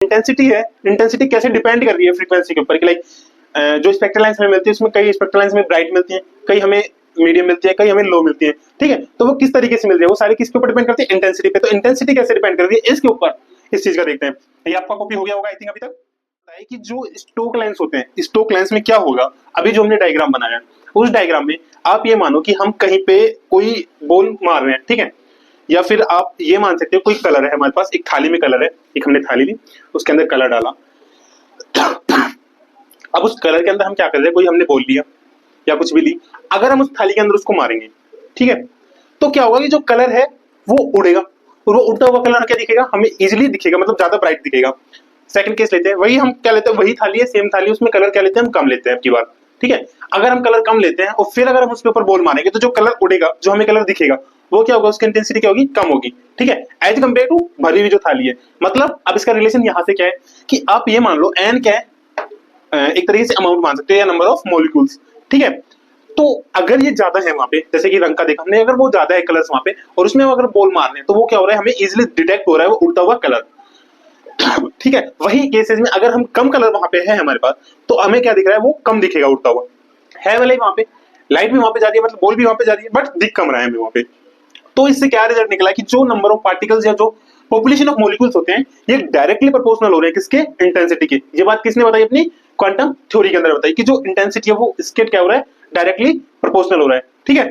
Intensity है, intensity कैसे depend कर रही है फ्रीक्वेंसी के ऊपर कि लाइक जो स्पेक्ट्रल लाइंस हमें मिलती है उसमें कई स्पेक्ट्रल लाइंस में ब्राइट मिलती हैं, कई हमें मीडियम मिलती है, कई हमें लो मिलती है, ठीक है। तो वो किस तरीके से मिल रही है वो सारी किसके ऊपर डिपेंड करती है, इंटेंसिटी पे। तो इंटेंसिटी कैसे डिपेंड कर रही है इसके ऊपर, इस चीज का देखते हैं। ये आपका कॉपी हो गया होगा आई थिंक अभी तक। है कि जो स्टोक लेंस होते हैं, स्टोक लेंस में क्या होगा, अभी जो हमने डायग्राम बनाया उस डायग्राम में आप ये मानो कि हम कहीं पे कोई बॉल मार रहे हैं, ठीक है, या फिर आप ये मान सकते हो कोई कलर है हमारे पास, एक थाली में कलर है, एक हमने थाली ली उसके अंदर कलर डाला। अब उस कलर के अंदर हम क्या कर रहे हैं, कोई हमने बॉल लिया या कुछ भी ली, अगर हम उस थाली के अंदर उसको मारेंगे, ठीक है, तो क्या होगा कि जो कलर है वो उड़ेगा, और वो उड़ता हुआ कलर क्या दिखेगा, हमें इजीली दिखेगा, मतलब ज्यादा ब्राइट दिखेगा। सेकंड केस लेते हैं, वही हम क्या लेते हैं, वही थाली है, सेम थाली, उसमें कलर क्या लेते हैं, हम कम लेते हैं आपकी बात, ठीक है। अगर हम कलर कम लेते हैं और फिर अगर हम उसके ऊपर बॉल मारेंगे तो जो कलर उड़ेगा, जो हमें कलर दिखेगा, वो क्या होगा, उसकी इंटेंसिटी क्या होगी, कम होगी, ठीक है, एज कम्पेयर टू भरी हुई जो थाली है। मतलब अब इसका रिलेशन यहां से क्या है कि आप ये मान लो एन क्या है, एक तरीके से अमाउंट मान सकते हैं या नंबर ऑफ मॉलिक्यूल्स, ठीक है। तो अगर ये ज्यादा है वहां पे, जैसे कि रंग का देखा हमने, अगर वो ज्यादा है कलर्स वहां पे और उसमें अगर बॉल मार रहे हैं तो वो क्या हो रहा है, हमें इजीली डिटेक्ट हो रहा है वो उड़ता हुआ कलर, ठीक है। वही केसेस में अगर हम कम कलर वहां पे है हमारे पास तो हमें क्या दिख रहा है, वो कम दिखेगा उड़ता हुआ, है भले वहां पे लाइट भी वहां पे जा रही है, मतलब बॉल भी वहां पे जा रही है, बट दिख कम रहा है हमें वहां पे। तो इससे क्या रिजल्ट निकला कि जो नंबर ऑफ पार्टिकल्स या जो पॉपुलेशन ऑफ मॉलिक्यूल्स होते हैं ये डायरेक्टली प्रोपोर्शनल हो रहे हैं किसके, इंटेंसिटी के। ये बात किसने बताई, अपनी क्वांटम थ्योरी के अंदर बताई कि जो इंटेंसिटी है वो इसके क्या हो रहा है, डायरेक्टली प्रोपोर्शनल हो रहा है, ठीक है।